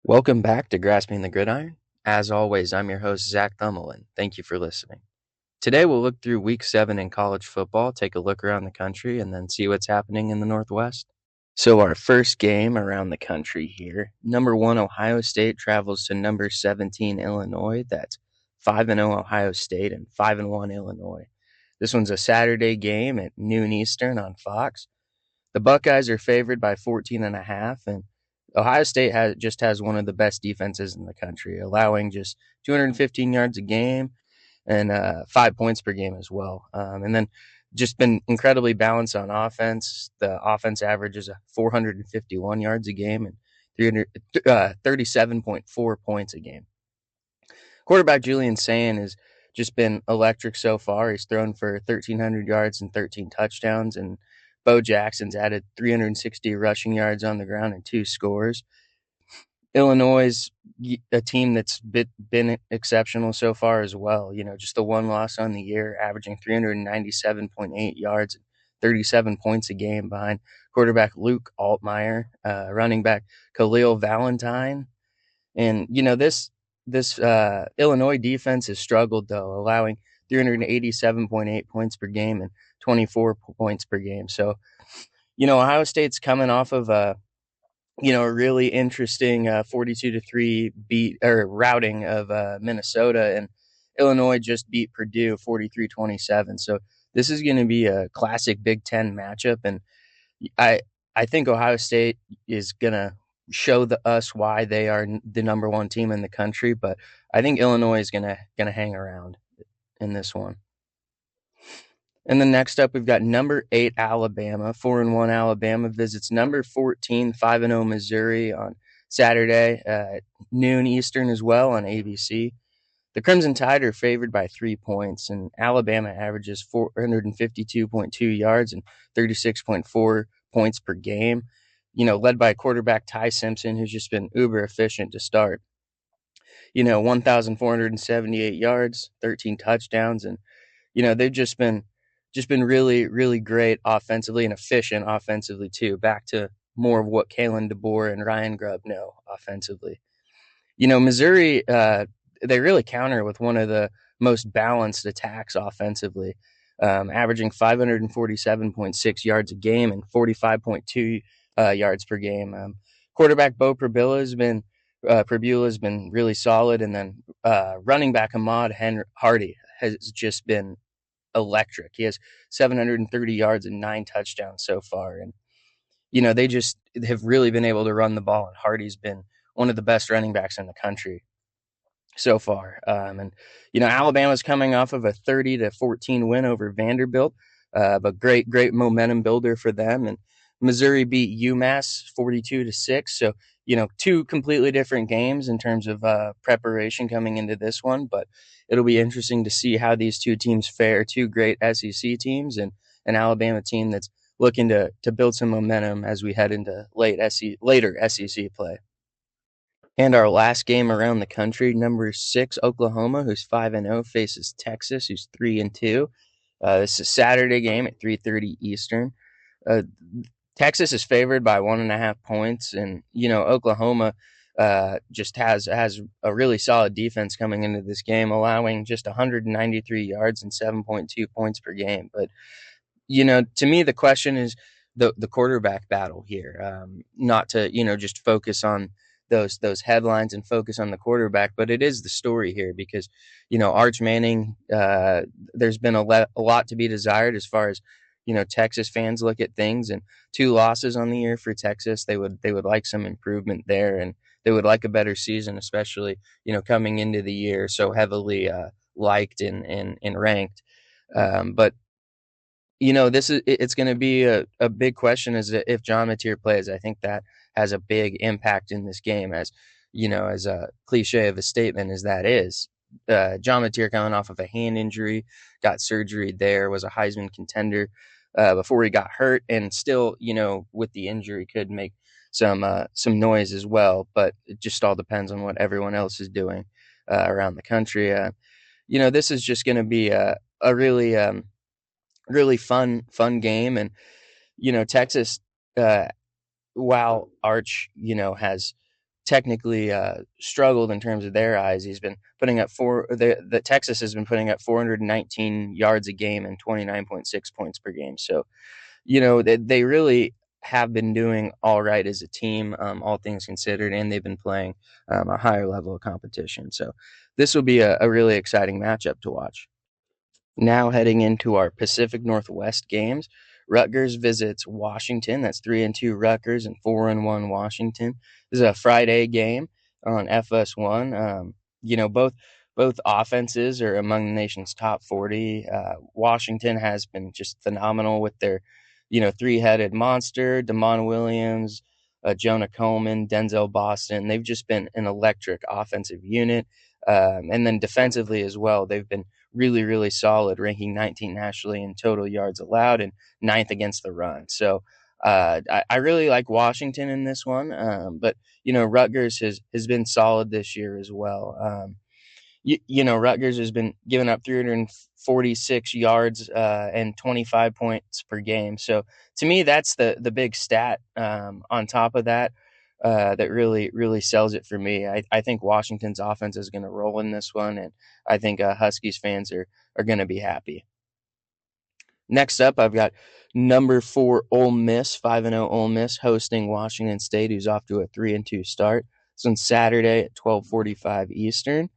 Welcome back to Grasping the Gridiron. As always, I'm your host, Zach Thummelin. Thank you for listening. Today, we'll look through Week 7 in college football, take a look around the country, and then see what's happening in the Northwest. So, our first game around the country here, number 1 Ohio State travels to number 17 Illinois. That's 5-0 Ohio State and 5-1 Illinois. This one's a Saturday game at noon Eastern on Fox. The Buckeyes are favored by 14.5, and Ohio State has one of the best defenses in the country, allowing just 215 yards a game and 5 points per game as well. And then just been incredibly balanced on offense. The offense averages 451 yards a game and 37.4 points a game. Quarterback Julian Sayin has just been electric so far. He's thrown for 1,300 yards and 13 touchdowns, and Bo Jackson's added 360 rushing yards on the ground and 2 scores. Illinois is a team that's been exceptional so far as well. Just the one loss on the year, averaging 397.8 yards, 37 points a game behind quarterback Luke Altmaier, running back Khalil Valentine. And, this Illinois defense has struggled, though, allowing 387.8 points per game and 24 points per game. So, Ohio State's coming off of a really interesting 42-3 routing of Minnesota, and Illinois just beat Purdue 43-27. So this is going to be a classic Big Ten matchup, and I think Ohio State is going to show us why they are the number 1 team in the country, but I think Illinois is going to hang around in this one. And then next up, we've got number 8 Alabama. 4-1 Alabama visits number 14 5-0 Missouri on Saturday at noon Eastern as well on ABC. The Crimson Tide are favored by 3 points, and Alabama averages 452.2 yards and 36.4 points per game. Led by quarterback Ty Simpson, who's just been uber efficient to start. 1,478 yards, 13 touchdowns, and they've just been really, really great offensively and efficient offensively too. Back to more of what Kalen DeBoer and Ryan Grubb know offensively. Missouri, they really counter with one of the most balanced attacks offensively, averaging 547.6 yards a game and 45.2 yards per game. Quarterback Bo Prabula has been really solid, and then running back Ahmad Hardy has just been electric. He has 730 yards and 9 touchdowns so far, and they just have really been able to run the ball, and Hardy's been one of the best running backs in the country so far. And Alabama's coming off of a 30-14 win over Vanderbilt, but great momentum builder for them. And Missouri beat UMass 42-6. So 2 completely different games in terms of preparation coming into this one, but it'll be interesting to see how these 2 teams fare. 2 great SEC teams and an Alabama team that's looking to build some momentum as we head into later SEC play. And our last game around the country, number 6 Oklahoma, who's 5-0, faces Texas, who's 3-2. This is a Saturday game at 3:30 Eastern. Texas is favored by 1.5 points, and Oklahoma just has a really solid defense coming into this game, allowing just 193 yards and 7.2 points per game. But to me, the question is the quarterback battle here. Not to just focus on those headlines and focus on the quarterback, but it is the story here because Arch Manning. There's been a lot to be desired as far as Texas fans look at things, and 2 losses on the year for Texas. They would like some improvement there, and they would like a better season, especially coming into the year so heavily liked and ranked. But it's going to be a big question is if John Mateer plays. I think that has a big impact in this game, as as a cliche of a statement as that is. John Mateer coming off of a hand injury, got surgery there, was a Heisman contender before he got hurt, and still, with the injury could make some noise as well. But it just all depends on what everyone else is doing around the country. This is just going to be a really fun game, and Texas, while Arch has technically struggled in terms of their eyes. He's been putting up the Texas has been putting up 419 yards a game and 29.6 points per game. So they really have been doing all right as a team, all things considered, and they've been playing a higher level of competition. So this will be a really exciting matchup to watch. Now heading into our Pacific Northwest games, Rutgers visits Washington. That's 3-2 Rutgers and 4-1 Washington. This is a Friday game on FS1. Both offenses are among the nation's top 40. Washington has been just phenomenal with their, three-headed monster, Damon Williams, Jonah Coleman, Denzel Boston. They've just been an electric offensive unit. And then defensively as well, they've been really, really solid, ranking 19th nationally in total yards allowed and ninth against the run. So I really like Washington in this one, but Rutgers has been solid this year as well. Rutgers has been giving up 346 yards and 25 points per game. So to me, that's the big stat. On top of that, that really really sells it for me. I think Washington's offense is going to roll in this one, and I think Huskies fans are going to be happy. Next up, I've got number 4 Ole Miss, 5-0 Ole Miss hosting Washington State, who's off to a 3-2 start. It's on Saturday at 12:45 Eastern.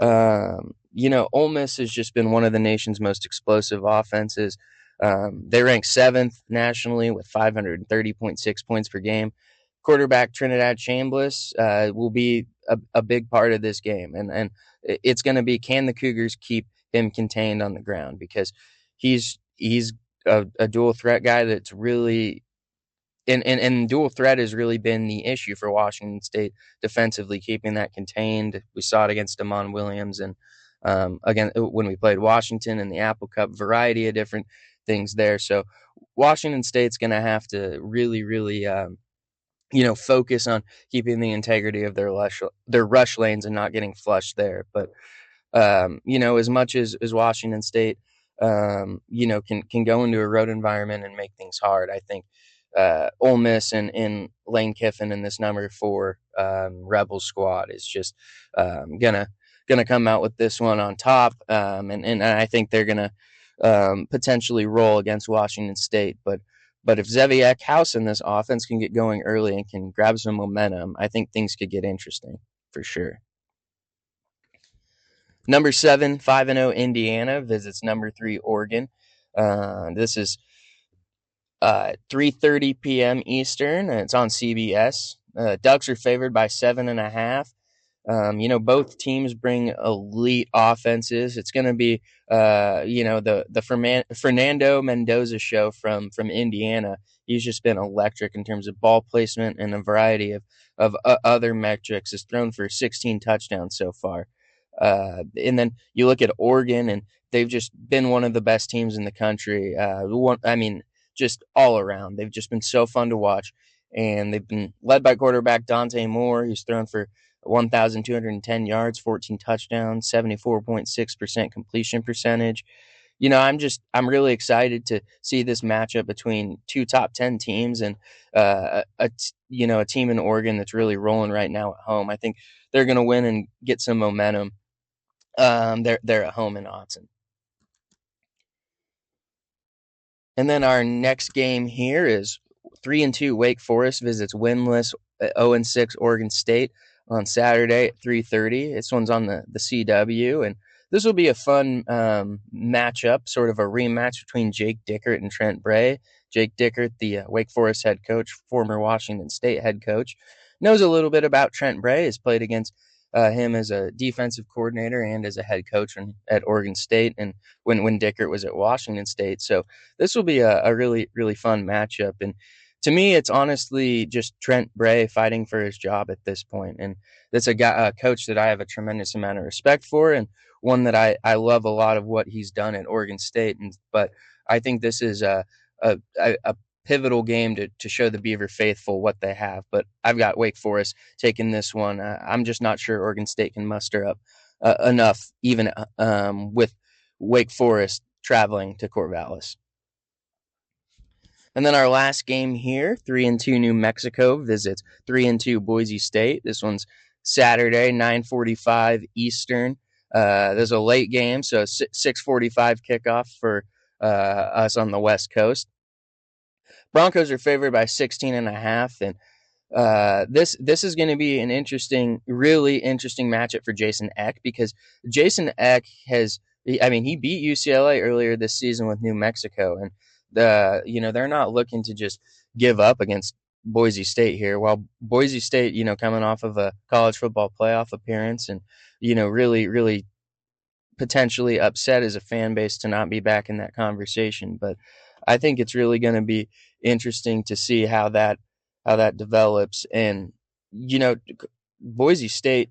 Ole Miss has just been one of the nation's most explosive offenses. They rank 7th nationally with 530.6 points per game. Quarterback Trinidad Chambliss will be a big part of this game, and it's going to be, can the Cougars keep him contained on the ground, because he's a dual threat guy that's really and dual threat has really been the issue for Washington State defensively, keeping that contained. We saw it against Damon Williams, and again when we played Washington in the Apple Cup, variety of different things there. So Washington State's going to have to really, really, focus on keeping the integrity of their rush lanes and not getting flushed there. But as much as Washington State, can go into a road environment and make things hard, I think Ole Miss and Lane Kiffin and this number 4 Rebel squad is just gonna come out with this one on top, and I think they're gonna potentially roll against Washington State, but if Zeviak House in this offense can get going early and can grab some momentum, I think things could get interesting for sure. Number 7, 5-0 Indiana visits number 3 Oregon. This is 3:30 p.m. Eastern, and it's on CBS. Ducks are favored by 7.5. Both teams bring elite offenses. It's going to be, the Fernando Mendoza show from Indiana. He's just been electric in terms of ball placement and a variety of other metrics. Has thrown for 16 touchdowns so far. And then you look at Oregon, and they've just been one of the best teams in the country. Just all around. They've just been so fun to watch, and they've been led by quarterback Dante Moore, who's thrown for 1,210 yards, 14 touchdowns, 74.6% completion percentage. I'm really excited to see this matchup between two top 10 teams and a team in Oregon that's really rolling right now at home. I think they're going to win and get some momentum. They're at home in Autzen. And then our next game here is 3-2 Wake Forest visits winless 0-6 Oregon State on Saturday at 3:30. This one's on the CW, and this will be a fun matchup, sort of a rematch between Jake Dickert and Trent Bray. Jake Dickert, the Wake Forest head coach, former Washington State head coach, knows a little bit about Trent Bray, has played against him as a defensive coordinator and as a head coach at Oregon State, and when Dickert was at Washington State. So this will be a really, really fun matchup. And to me, it's honestly just Trent Bray fighting for his job at this point. And that's a coach that I have a tremendous amount of respect for, and one that I love a lot of what he's done at Oregon State. But I think this is a pivotal game to show the Beaver faithful what they have. But I've got Wake Forest taking this one. I'm just not sure Oregon State can muster up enough, even with Wake Forest traveling to Corvallis. And then our last game here, 3-2 New Mexico visits 3-2 Boise State. This one's Saturday, 9:45 Eastern. There's a late game, so 6:45 kickoff for us on the West Coast. Broncos are favored by 16 and a half, and this is going to be an interesting, really interesting matchup for Jason Eck, because Jason Eck has, I mean, he beat UCLA earlier this season with New Mexico, and they're not looking to just give up against Boise State here. While Boise State, coming off of a college football playoff appearance, and really, really potentially upset as a fan base to not be back in that conversation. But I think it's really going to be interesting to see how that develops. And Boise State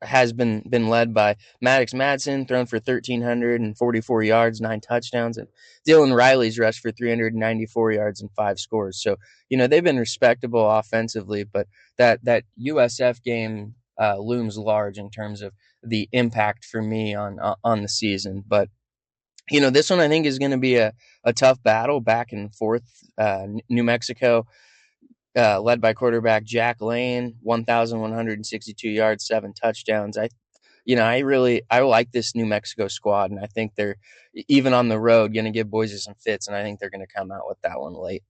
has been led by Maddox Madsen, thrown for 1,344 yards, 9 touchdowns, and Dylan Riley's rushed for 394 yards and 5 scores. So they've been respectable offensively, but that USF game looms large in terms of the impact for me on the season. But this one I think is going to be a tough battle back and forth. New Mexico, led by quarterback Jack Lane, 1,162 yards, 7 touchdowns. I like this New Mexico squad, and I think they're, even on the road, going to give Boise some fits, and I think they're going to come out with that one late.